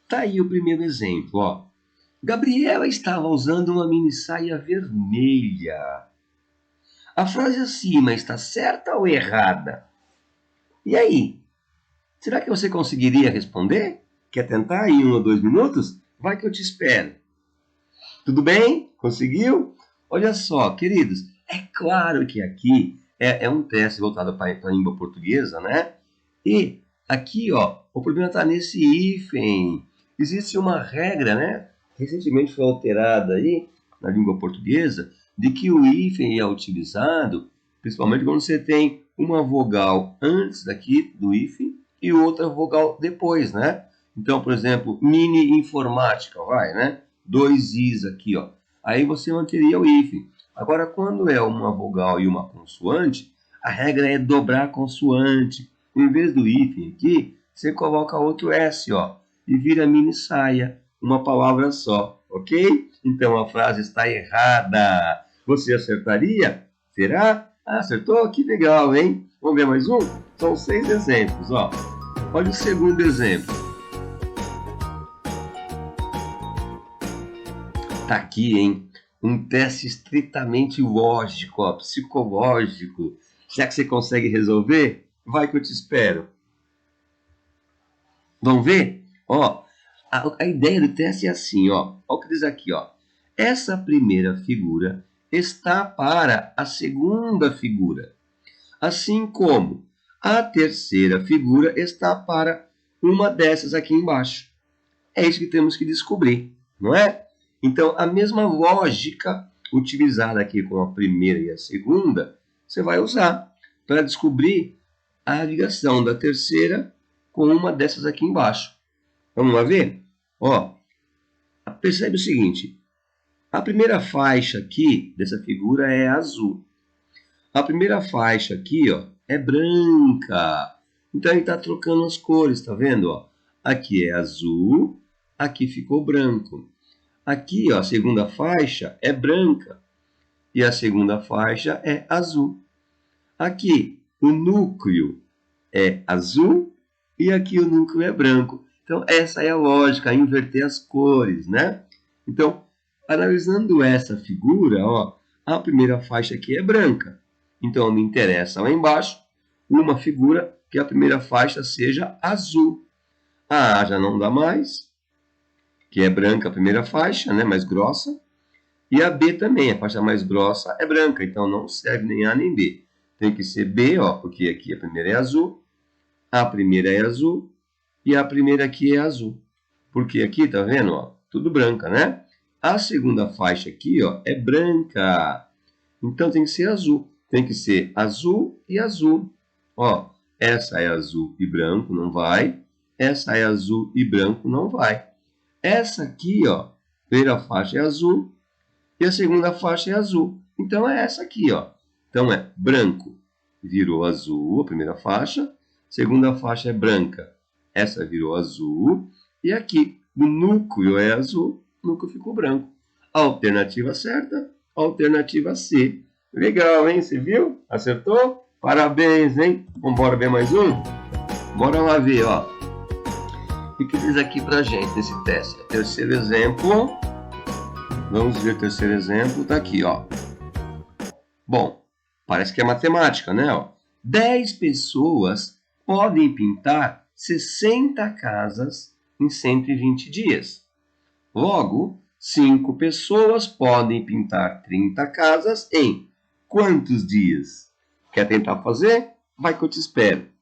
Speaker 1: Tá aí o primeiro exemplo, ó. Gabriela estava usando uma mini saia vermelha. A frase acima está certa ou errada? E aí? Será que você conseguiria responder? Quer tentar em 1 ou 2 minutos? Vai que eu te espero. Tudo bem? Conseguiu? Olha só, queridos, é claro que aqui é um teste voltado para a língua portuguesa, né? E aqui, ó, o problema está nesse hífen. Existe uma regra, né? Recentemente foi alterada aí na língua portuguesa, de que o hífen é utilizado principalmente quando você tem uma vogal antes daqui do hífen e outra vogal depois, né? Então, por exemplo, mini informática, vai, né? 2 is aqui, ó. Aí você manteria o hífen. Agora, quando é uma vogal e uma consoante, a regra é dobrar a consoante. Em vez do hífen aqui, você coloca outro S, ó, e vira mini saia, uma palavra só, ok? Então a frase está errada. Você acertaria? Será? Ah, acertou? Que legal, hein? Vamos ver mais um? São 6 exemplos, ó. Olha o segundo exemplo. Tá aqui, hein? Um teste estritamente lógico, ó, psicológico. Será que você consegue resolver? Vai que eu te espero. Vamos ver? Ó, a ideia do teste é assim, ó. Olha o que diz aqui, ó. Essa primeira figura está para a segunda figura, assim como a terceira figura está para uma dessas aqui embaixo. É isso que temos que descobrir, não é? Então, a mesma lógica utilizada aqui com a primeira e a segunda, você vai usar para descobrir a ligação da terceira com uma dessas aqui embaixo. Vamos lá ver? Ó, percebe o seguinte, a primeira faixa aqui dessa figura é azul. A primeira faixa aqui, ó, é branca. Então ele está trocando as cores, tá vendo? Ó? Aqui é azul, aqui ficou branco. Aqui, ó, a segunda faixa é branca e a segunda faixa é azul. Aqui o núcleo é azul e aqui o núcleo é branco. Então essa é a lógica, inverter as cores, né? Então Analisando essa figura, ó, a primeira faixa aqui é branca. Então, me interessa lá embaixo uma figura que a primeira faixa seja azul. A já não dá mais, que é branca a primeira faixa, né, mais grossa. E a B também, a faixa mais grossa é branca, então não serve nem A nem B. Tem que ser B, ó, porque aqui a primeira é azul, a primeira é azul e a primeira aqui é azul. Porque aqui, tá vendo, ó, tudo branca, né? A segunda faixa aqui, ó, é branca. Então tem que ser azul. Tem que ser azul e azul. Ó, essa é azul e branco, não vai. Essa é azul e branco, não vai. Essa aqui, ó, primeira faixa é azul e a segunda faixa é azul. Então é essa aqui, ó. Então é branco, virou azul, a primeira faixa. Segunda faixa é branca, essa virou azul. E aqui, o núcleo é azul, o núcleo ficou branco. Alternativa certa, alternativa C. Legal, hein? Você viu? Acertou? Parabéns, hein? Vamos embora ver mais um? Bora lá ver, ó. O que diz aqui pra gente nesse teste? Terceiro exemplo. Vamos ver o terceiro exemplo. Tá aqui, ó. Bom, parece que é matemática, né? Ó. 10 pessoas podem pintar 60 casas em 120 dias. Logo, 5 pessoas podem pintar 30 casas em quantos dias? Quer tentar fazer? Vai que eu te espero.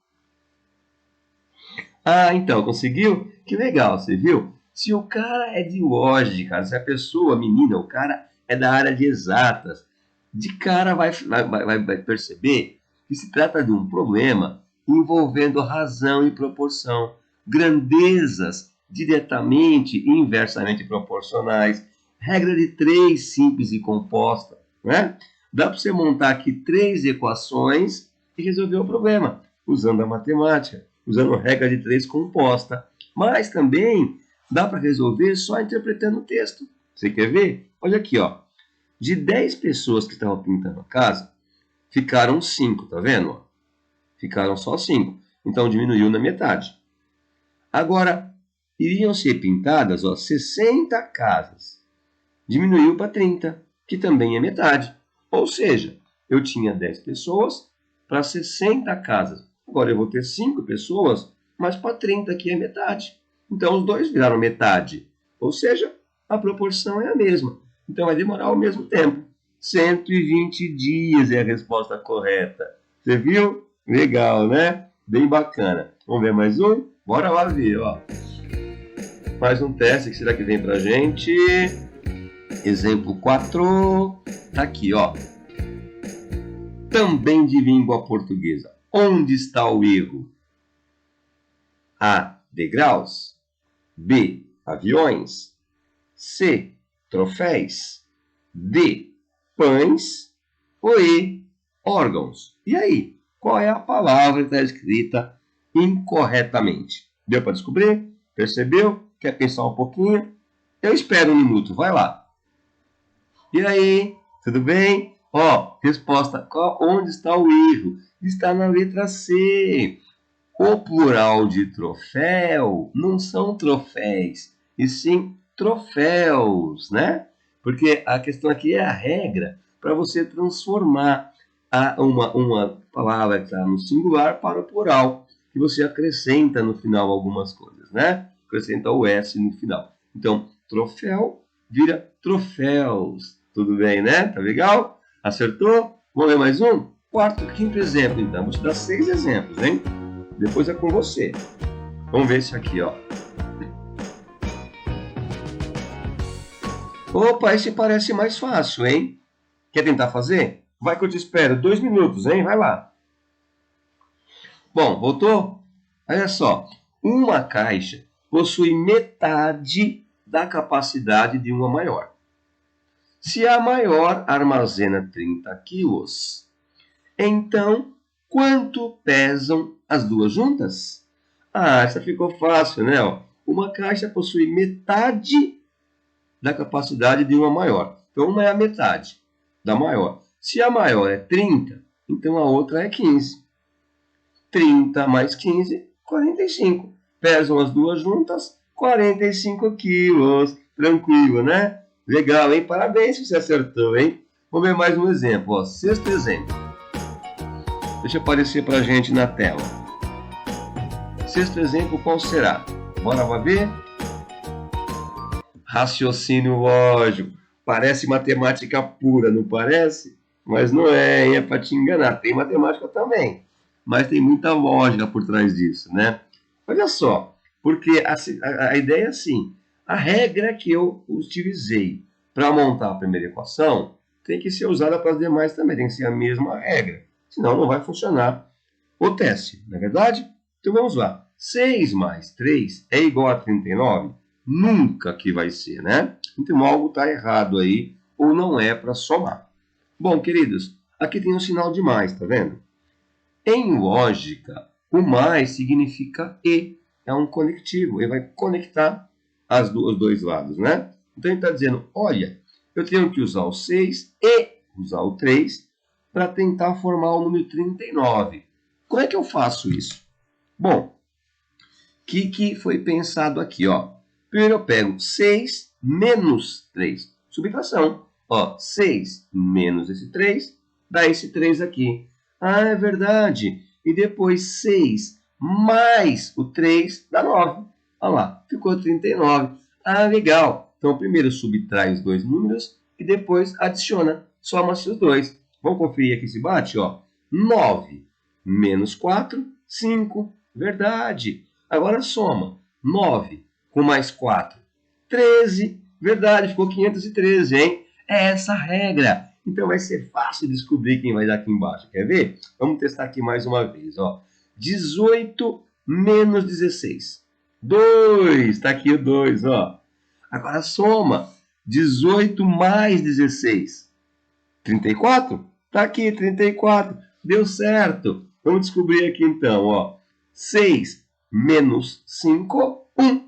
Speaker 1: Ah, então, conseguiu? Que legal, você viu? Se o cara é de lógica, se a pessoa, a menina, o cara é da área de exatas, de cara vai perceber que se trata de um problema envolvendo razão e proporção, grandezas diretamente e inversamente proporcionais, regra de 3 simples e composta, né? Dá para você montar aqui 3 equações e resolver o problema, usando a matemática, usando regra de 3 composta. Mas também dá para resolver só interpretando o texto. Você quer ver? Olha aqui, ó. De 10 pessoas que estavam pintando a casa, ficaram 5, tá vendo? Ficaram só 5. Então diminuiu na metade. Agora, iriam ser pintadas, ó, 60 casas. Diminuiu para 30, que também é metade. Ou seja, eu tinha 10 pessoas para 60 casas. Agora eu vou ter 5 pessoas, mas para 30, que é metade. Então os dois viraram metade. Ou seja, a proporção é a mesma. Então vai demorar o mesmo tempo. 120 dias é a resposta correta. Você viu? Legal, né? Bem bacana. Vamos ver mais um? Bora lá ver, ó. Mais um teste que será que vem pra gente? Exemplo 4. Tá aqui, ó. Também de língua portuguesa. Onde está o erro? A. Degraus. B. Aviões. C. Troféus. D. Pães. Ou E. Órgãos. E aí? Qual é a palavra que está escrita incorretamente? Deu para descobrir? Percebeu? Quer pensar um pouquinho? Eu espero um minuto. Vai lá. E aí? Tudo bem? Ó, resposta. Onde está o erro? Está na letra C. O plural de troféu não são troféus, e sim troféus, né? Porque a questão aqui é a regra para você transformar uma palavra que está no singular para o plural, que você acrescenta no final algumas coisas, né? Acrescenta o S no final. Então, troféu vira troféus. Tudo bem, né? Tá legal? Acertou? Vamos ver mais um? Quarto, quinto exemplo, então. Vou te dar 6 exemplos, hein? Depois é com você. Vamos ver esse aqui, ó. Opa, esse parece mais fácil, hein? Quer tentar fazer? Vai que eu te espero. 2 minutos, hein? Vai lá. Bom, voltou? Olha só. Uma caixa possui metade da capacidade de uma maior. Se a maior armazena 30 quilos, então quanto pesam as duas juntas? Ah, essa ficou fácil, né? Uma caixa possui metade da capacidade de uma maior. Então, uma é a metade da maior. Se a maior é 30, então a outra é 15. 30 mais 15, 45. Pesam as duas juntas, 45 quilos. Tranquilo, né? Legal, hein? Parabéns se você acertou, hein? Vamos ver mais um exemplo, ó. Sexto exemplo. Deixa aparecer pra gente na tela. Sexto exemplo, qual será? Bora ver? Raciocínio lógico. Parece matemática pura, não parece? Mas não é, hein? É para te enganar. Tem matemática também, mas tem muita lógica por trás disso, né? Olha só, porque a ideia é assim, a regra que eu utilizei para montar a primeira equação tem que ser usada para as demais também, tem que ser a mesma regra, senão não vai funcionar o teste, não é verdade? Então vamos lá, 6 mais 3 é igual a 39? Nunca que vai ser, né? Então algo está errado aí, ou não é para somar. Bom, queridos, aqui tem um sinal de mais, tá vendo? Em lógica, o mais significa e, é um conectivo, ele vai conectar os dois lados, né? Então ele está dizendo, olha, eu tenho que usar o 6 e usar o 3 para tentar formar o número 39. Como é que eu faço isso? Bom, o que foi pensado aqui, ó? Primeiro eu pego 6 menos 3, subtração. Ó, 6 menos esse 3, dá esse 3 aqui. Ah, é verdade. E depois 6 mais o 3 dá 9. Olha lá, ficou 39. Ah, legal. Então primeiro subtrai os dois números e depois adiciona. Soma-se os dois. Vamos conferir aqui se bate, ó. 9 menos 4, 5. Verdade. Agora soma 9 com mais 4, 13. Verdade, ficou 513, hein? É essa a regra. Então vai ser fácil descobrir quem vai dar aqui embaixo. Quer ver? Vamos testar aqui mais uma vez. Ó. 18 menos 16. 2. Está aqui o 2. Ó. Agora soma. 18 mais 16. 34? Está aqui, 34. Deu certo. Vamos descobrir aqui então. Ó. 6 menos 5, 1.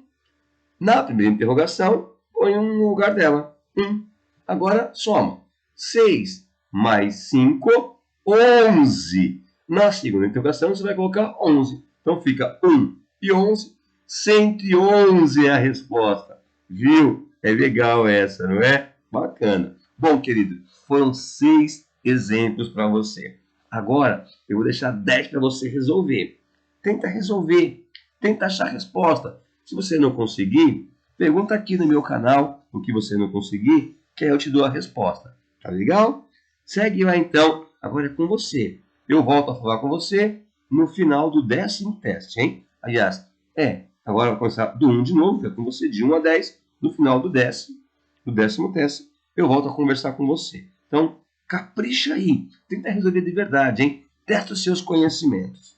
Speaker 1: Na primeira interrogação, põe um no lugar dela. 1. Agora soma. 6 mais 5, 11. Na segunda interrogação, você vai colocar 11. Então fica 1 e 11. 111 é a resposta. Viu? É legal essa, não é? Bacana. Bom, querido, foram 6 exemplos para você. Agora, eu vou deixar 10 para você resolver. Tenta resolver. Tenta achar a resposta. Se você não conseguir, pergunta aqui no meu canal o que você não conseguir, que aí eu te dou a resposta. Tá legal? Segue lá então. Agora é com você. Eu volto a falar com você no final do 10º teste, hein? Aliás, agora vai começar do 1 de novo, que é com você, de 1 a 10. No final do 10º teste, eu volto a conversar com você. Então, capricha aí. Tenta resolver de verdade, hein? Testa os seus conhecimentos.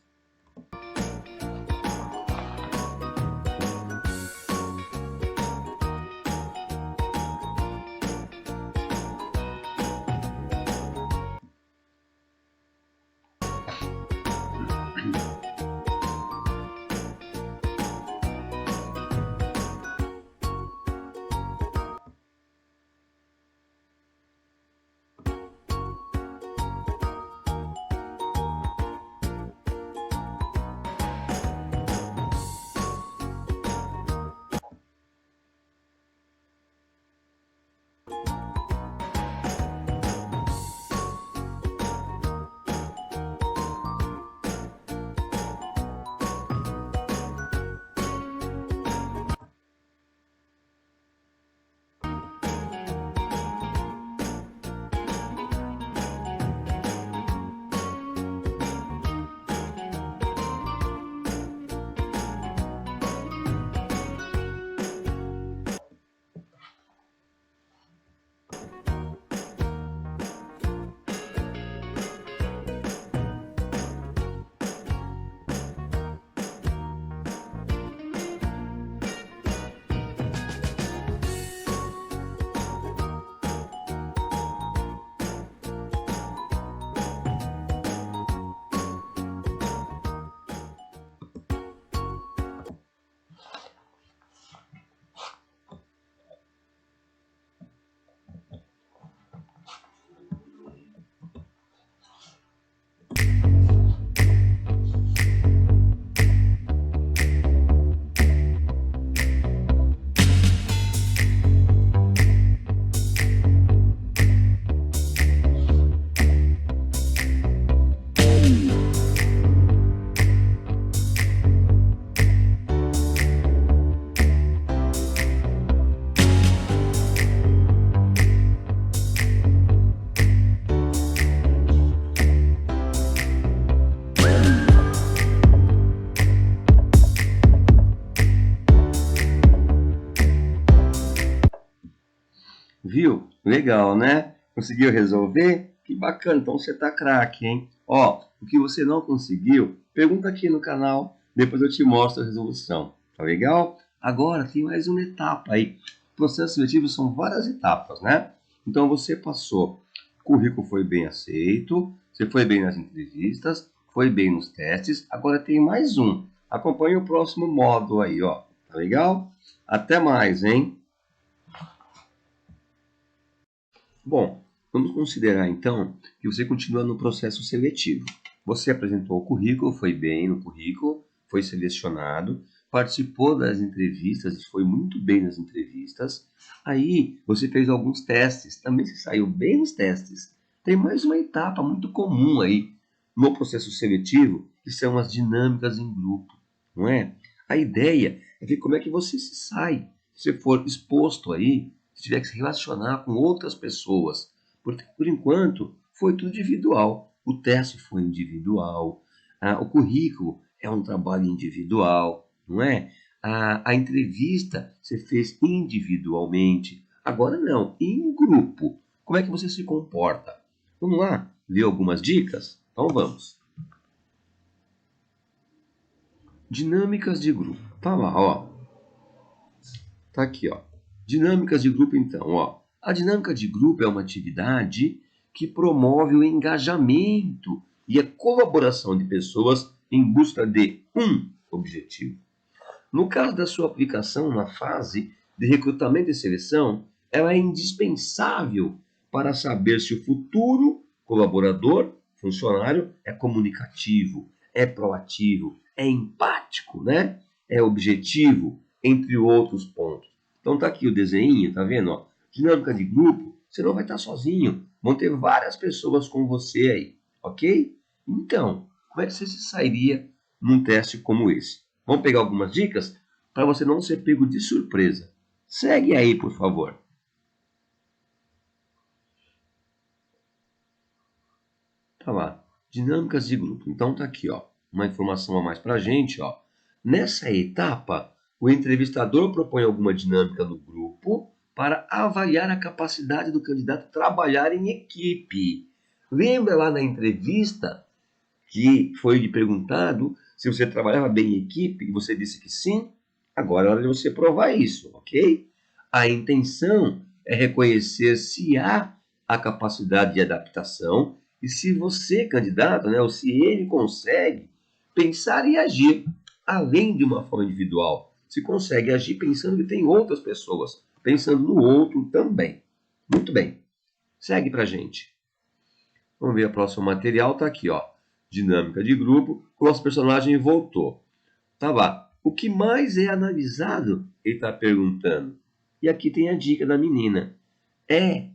Speaker 1: Viu? Legal, né? Conseguiu resolver? Que bacana, então você tá craque, hein? Ó, o que você não conseguiu, pergunta aqui no canal, depois eu te mostro a resolução. Tá legal? Agora tem mais uma etapa aí. Processo seletivo são várias etapas, né? Então você passou, o currículo foi bem aceito, você foi bem nas entrevistas, foi bem nos testes, agora tem mais um. Acompanhe o próximo módulo aí, ó. Tá legal? Até mais, hein? Bom, vamos considerar então que você continua no processo seletivo. Você apresentou o currículo, foi bem no currículo, foi selecionado, participou das entrevistas e foi muito bem nas entrevistas. Aí você fez alguns testes, também se saiu bem nos testes. Tem mais uma etapa muito comum aí no processo seletivo, que são as dinâmicas em grupo, não é? A ideia é ver como é que você se sai. Se você for exposto aí, se tiver que se relacionar com outras pessoas. Porque, por enquanto, foi tudo individual. O teste foi individual. O currículo é um trabalho individual, não é? A entrevista você fez individualmente. Agora não, em grupo. Como é que você se comporta? Vamos lá ver algumas dicas? Então vamos. Dinâmicas de grupo. Tá lá, ó. Tá aqui, ó. Dinâmicas de grupo, então, ó. A dinâmica de grupo é uma atividade que promove o engajamento e a colaboração de pessoas em busca de um objetivo. No caso da sua aplicação na fase de recrutamento e seleção, ela é indispensável para saber se o futuro colaborador, funcionário, é comunicativo, é proativo, é empático, né? É objetivo, entre outros pontos. Então tá aqui o desenho, tá vendo? Ó? Dinâmica de grupo, você não vai estar sozinho. Vão ter várias pessoas com você aí, ok? Então, como é que você se sairia num teste como esse? Vamos pegar algumas dicas para você não ser pego de surpresa. Segue aí, por favor. Tá lá. Dinâmicas de grupo. Então tá aqui, ó. Uma informação a mais para a gente, ó. Nessa etapa, o entrevistador propõe alguma dinâmica no grupo para avaliar a capacidade do candidato a trabalhar em equipe. Lembra lá na entrevista que foi lhe perguntado se você trabalhava bem em equipe e você disse que sim? Agora é hora de você provar isso, ok? A intenção é reconhecer se há a capacidade de adaptação e se você, candidato, né, ou se ele consegue pensar e agir além de uma forma individual. Se consegue agir pensando que tem outras pessoas, pensando no outro também. Muito bem. Segue pra gente. Vamos ver o próximo material, tá aqui, ó. Dinâmica de grupo, o nosso personagem voltou. Tá lá. O que mais é analisado? Ele está perguntando. E aqui tem a dica da menina. É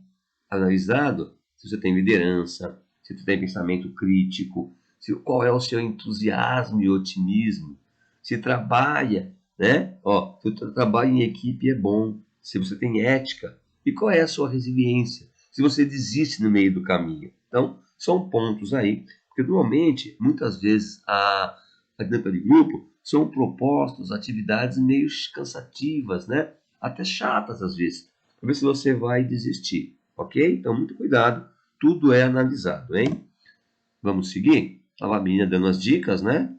Speaker 1: analisado se você tem liderança, se você tem pensamento crítico, qual é o seu entusiasmo e otimismo, se trabalha, né? Ó, se o trabalho em equipe é bom, se você tem ética, e qual é a sua resiliência, se você desiste no meio do caminho. Então, são pontos aí, porque normalmente, muitas vezes, a dinâmica de grupo são propostas atividades meio cansativas, né? Até chatas às vezes, para ver se você vai desistir, ok? Então, muito cuidado, tudo é analisado, hein? Vamos seguir? Estava a menina dando as dicas, né?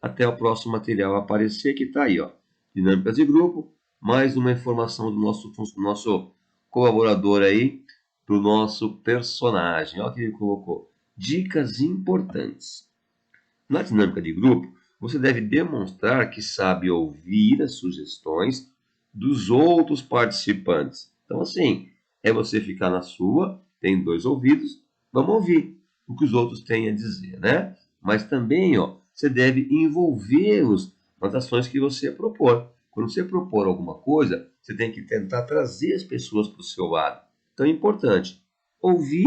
Speaker 1: Até o próximo material aparecer, que está aí, ó. Dinâmicas de grupo, mais uma informação do nosso colaborador aí, do nosso personagem. Olha o que ele colocou. Dicas importantes. Na dinâmica de grupo, você deve demonstrar que sabe ouvir as sugestões dos outros participantes. Então, assim, é você ficar na sua, tem dois ouvidos, vamos ouvir o que os outros têm a dizer, né? Mas também, ó, você deve envolvê-los nas ações que você propor. Quando você propor alguma coisa, você tem que tentar trazer as pessoas para o seu lado. Então é importante ouvir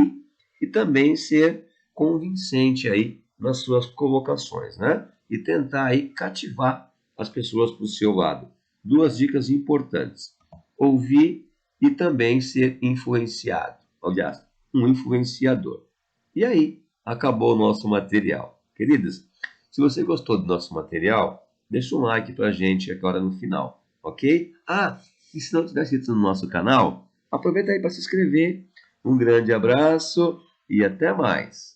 Speaker 1: e também ser convincente aí nas suas colocações, né? E tentar aí cativar as pessoas para o seu lado. Duas dicas importantes: ouvir e também ser influenciado. Aliás, um influenciador. E aí, acabou o nosso material. Queridos, se você gostou do nosso material, deixa um like pra gente agora no final, ok? Ah, e se não tiver inscrito no nosso canal, Aproveita aí para se inscrever. Um grande abraço e até mais.